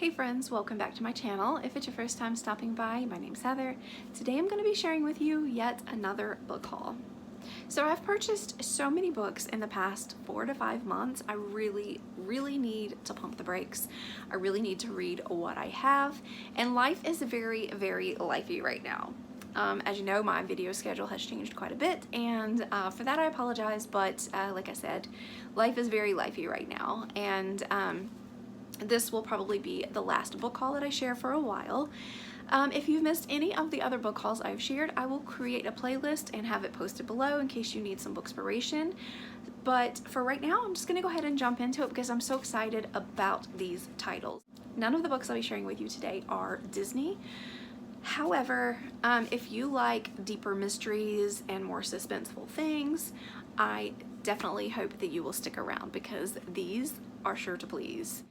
Hey friends, welcome back to my channel. If it's your first time stopping by, my name's Heather. Today I'm going to be sharing with you yet another book haul. So I've purchased so many books in the past 4 to 5 months. I really need to pump the brakes. I really need to read what I have, and life is very lifey right now. As you know, my video schedule has changed quite a bit, and for that I apologize, but like I said, life is very lifey right now, and this will probably be the last book haul that I share for a while. If you've missed any of the other book hauls I've shared, I will create a playlist and have it posted below in case you need some bookspiration. But for right now, I'm just gonna go ahead and jump into it because I'm so excited about these titles. None of the books I'll be sharing with you today are Disney. However, if you like deeper mysteries and more suspenseful things, I definitely hope that you will stick around because these are sure to please.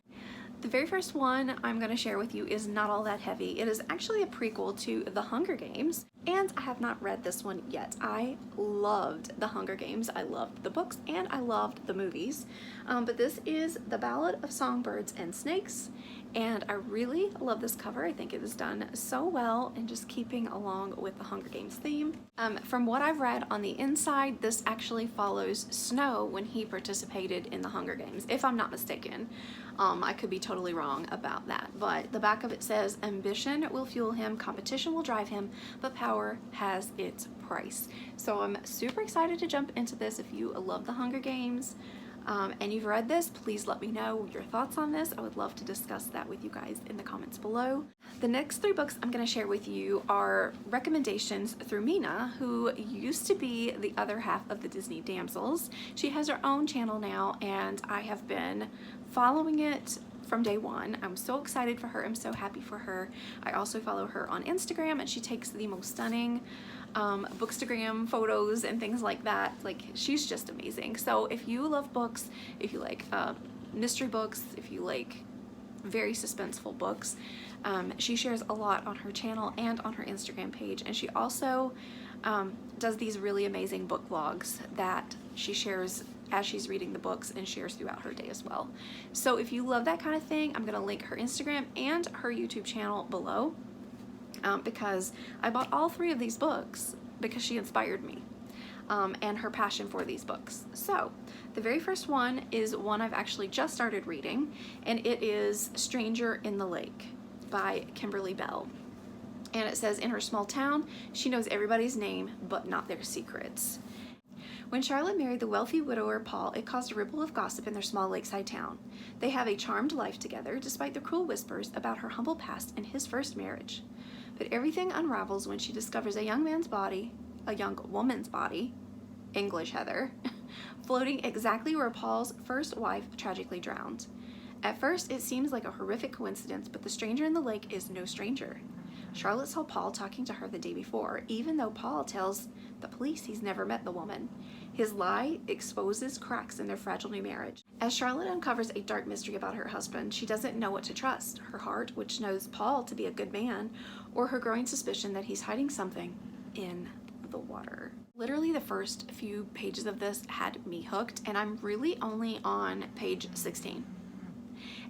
The very first one I'm going to share with you is not all that heavy. It is actually a prequel to The Hunger Games, and I have not read this one yet. I loved The Hunger Games. I loved the books and I loved the movies. But this is The Ballad of Songbirds and Snakes, and I really love this cover. I think it is done so well and just keeping along with the Hunger Games theme. From what I've read on the inside, this actually follows Snow when he participated in the Hunger Games, if I'm not mistaken. I could be totally wrong about that, but the back of it says, ambition will fuel him, competition will drive him, but power has its price. So I'm super excited to jump into this. If you love the Hunger Games and you've read this, please let me know your thoughts on this. I would love to discuss that with you guys in the comments below. The next 3 books I'm going to share with you are recommendations through Mina, who used to be the other half of the Disney Damsels. She has her own channel now, and I have been following it from day one. I'm so excited for her. I'm so happy for her. I also follow her on Instagram, and she takes the most stunning bookstagram photos and things like that. Like, she's just amazing. So if you love books, if you like mystery books, if you like very suspenseful books, she shares a lot on her channel and on her Instagram page, and she also does these really amazing book vlogs that she shares as she's reading the books and shares throughout her day as well. So if you love that kind of thing, I'm gonna link her Instagram and her YouTube channel below, because I bought all 3 of these books because she inspired me and her passion for these books. So the very first one is one I've actually just started reading, and it is Stranger in the Lake by Kimberly Bell. And it says, in her small town, she knows everybody's name, but not their secrets. When Charlotte married the wealthy widower Paul, it caused a ripple of gossip in their small lakeside town. They have a charmed life together, despite the cruel whispers about her humble past and his first marriage. But everything unravels when she discovers a young woman's body, English Heather, floating exactly where Paul's first wife tragically drowned. At first, it seems like a horrific coincidence, but the stranger in the lake is no stranger. Charlotte saw Paul talking to her the day before, even though Paul tells the police he's never met the woman. His lie exposes cracks in their fragile new marriage. As Charlotte uncovers a dark mystery about her husband, she doesn't know what to trust: her heart, which knows Paul to be a good man, or her growing suspicion that he's hiding something in the water. Literally the first few pages of this had me hooked, and I'm really only on page 16.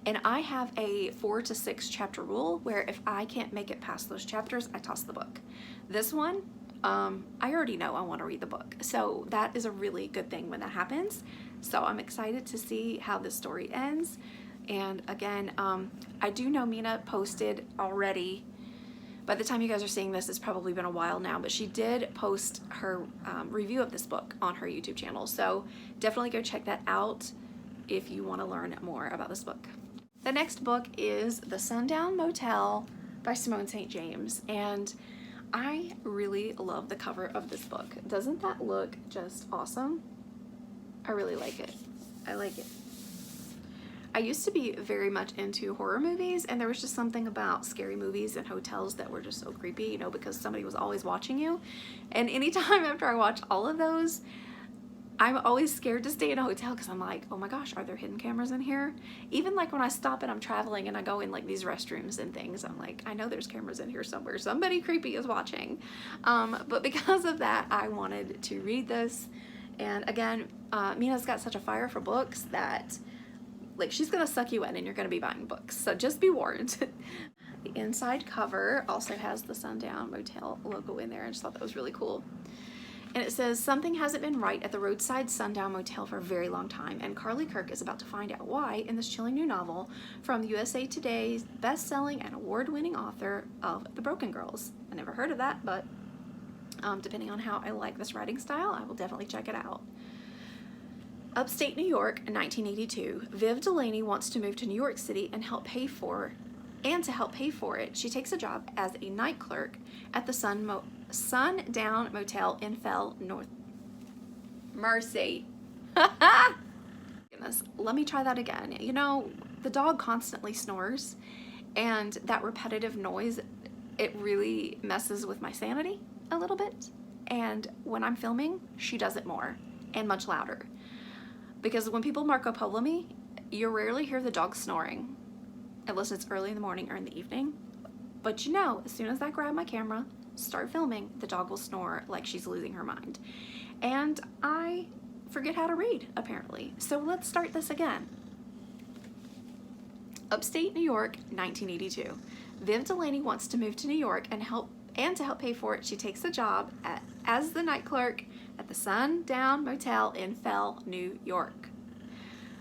And I have a 4 to 6 chapter rule where if I can't make it past those chapters, I toss the book. This one, I already know I want to read the book. So that is a really good thing when that happens. So I'm excited to see how this story ends. And again, I do know Mina posted already. By the time you guys are seeing this, it's probably been a while now, but she did post her review of this book on her YouTube channel. So definitely go check that out if you want to learn more about this book. The next book is The Sundown Motel by Simone St. James, and I really love the cover of this book. Doesn't that look just awesome? I really like it. I like it. I used to be very much into horror movies, and there was just something about scary movies and hotels that were just so creepy, you know, because somebody was always watching you. And anytime after I watched all of those, I'm always scared to stay in a hotel because I'm like, oh my gosh, are there hidden cameras in here? Even like when I stop and I'm traveling and I go in like these restrooms and things, I'm like, I know there's cameras in here somewhere. Somebody creepy is watching. But because of that, I wanted to read this. And again, Mina's got such a fire for books that Like, she's gonna suck you in and you're gonna be buying books, so just be warned. The inside cover also has the Sundown Motel logo in there. I just thought that was really cool. And it says, something hasn't been right at the roadside Sundown Motel for a very long time, and Carly Kirk is about to find out why in this chilling new novel from USA Today's best-selling and award-winning author of The Broken Girls. I never heard of that, but depending on how I like this writing style, I will definitely check it out. Upstate New York, 1982. Viv Delaney wants to move to New York City and to help pay for it, she takes a job as a night clerk at the Sundown Motel in Fell, North Mercy. Goodness, let me try that again. You know, the dog constantly snores, and that repetitive noise, it really messes with my sanity a little bit. And when I'm filming, she does it more and much louder. Because when people Marco Polo me, you rarely hear the dog snoring, unless it's early in the morning or in the evening. But you know, as soon as I grab my camera, start filming, the dog will snore like she's losing her mind. And I forget how to read, apparently. So let's start this again. Upstate New York, 1982. Viv Delaney wants to move to New York and to help pay for it, she takes a job as the night clerk at the Sundown Motel in Fell, New York.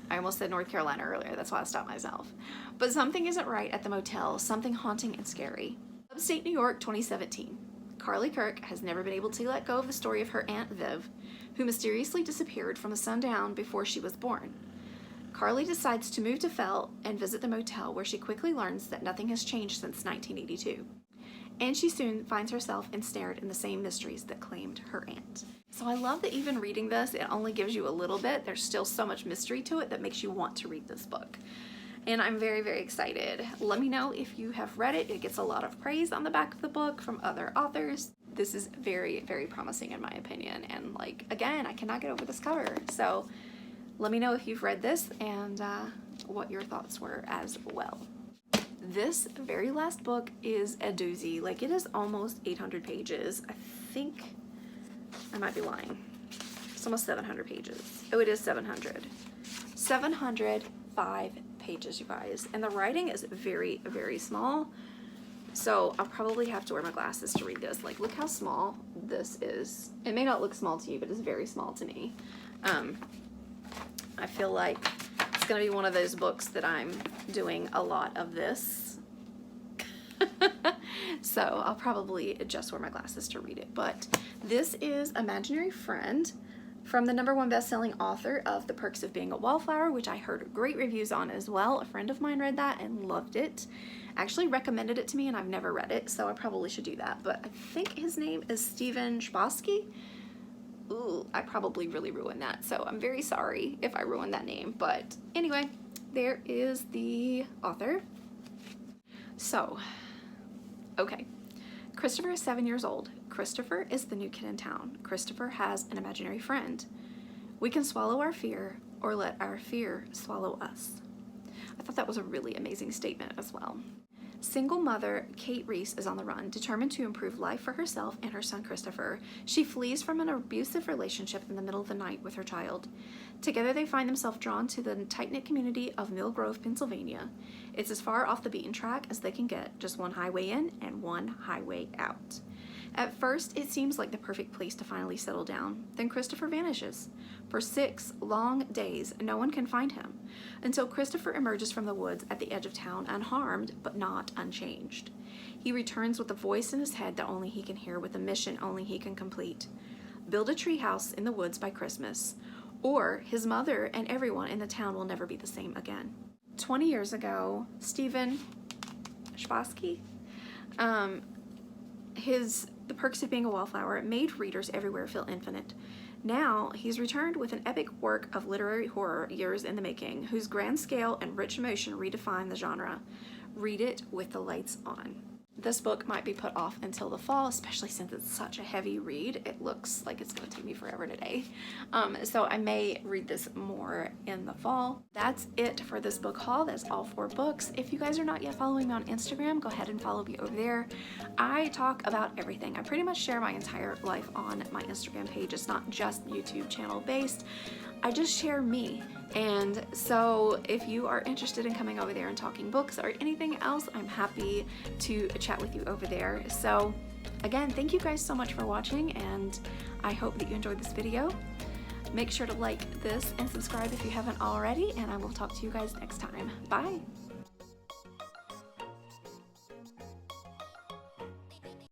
I almost said North Carolina earlier, that's why I stopped myself. But something isn't right at the motel, something haunting and scary. Upstate New York, 2017. Carly Kirk has never been able to let go of the story of her Aunt Viv, who mysteriously disappeared from the Sundown before she was born. Carly decides to move to Fell and visit the motel, where she quickly learns that nothing has changed since 1982. And she soon finds herself ensnared in the same mysteries that claimed her aunt. So I love that even reading this, it only gives you a little bit. There's still so much mystery to it that makes you want to read this book. And I'm very, very excited. Let me know if you have read it. It gets a lot of praise on the back of the book from other authors. This is very, very promising in my opinion. And like, again, I cannot get over this cover. So let me know if you've read this and what your thoughts were as well. This very last book is a doozy. Like, it is almost 800 pages. I think I might be lying. It's almost 700 pages. Oh, it is 700. 705 pages, you guys. And the writing is very, very small. So I'll probably have to wear my glasses to read this. Like, look how small this is. It may not look small to you, but it's very small to me. I feel like it's gonna be one of those books that I'm doing a lot of this. So I'll probably just wear my glasses to read it. But this is Imaginary Friend from the #1 best-selling author of The Perks of Being a Wallflower, which I heard great reviews on as well. A friend of mine read that and loved it. Actually recommended it to me, and I've never read it, so I probably should do that. But I think his name is Stephen Chbosky. Ooh, I probably really ruined that, so I'm very sorry if I ruined that name. But anyway, there is the author. So, okay. Christopher is 7 years old. Christopher is the new kid in town. Christopher has an imaginary friend. We can swallow our fear or let our fear swallow us. I thought that was a really amazing statement as well. Single mother Kate Reese is on the run, determined to improve life for herself and her son Christopher. She flees from an abusive relationship in the middle of the night with her child. Together they find themselves drawn to the tight-knit community of Mill Grove, Pennsylvania. It's as far off the beaten track as they can get, just one highway in and one highway out. At first, it seems like the perfect place to finally settle down. Then Christopher vanishes. For 6 long days, no one can find him, until Christopher emerges from the woods at the edge of town unharmed, but not unchanged. He returns with a voice in his head that only he can hear, with a mission only he can complete. Build a treehouse in the woods by Christmas, or his mother and everyone in the town will never be the same again. 20 years ago, Stephen Chbosky, The Perks of Being a Wallflower made readers everywhere feel infinite. Now, he's returned with an epic work of literary horror years in the making, whose grand scale and rich emotion redefine the genre. Read it with the lights on. This book might be put off until the fall, especially since it's such a heavy read. It looks like it's going to take me forever today. So I may read this more in the fall. That's it for this book haul. That's all 4 books. If you guys are not yet following me on Instagram, go ahead and follow me over there. I talk about everything. I pretty much share my entire life on my Instagram page. It's not just YouTube channel based. I just share me. And so if you are interested in coming over there and talking books or anything else, I'm happy to chat with you over there. So again, thank you guys so much for watching, and I hope that you enjoyed this video. Make sure to like this and subscribe if you haven't already, and I will talk to you guys next time. Bye!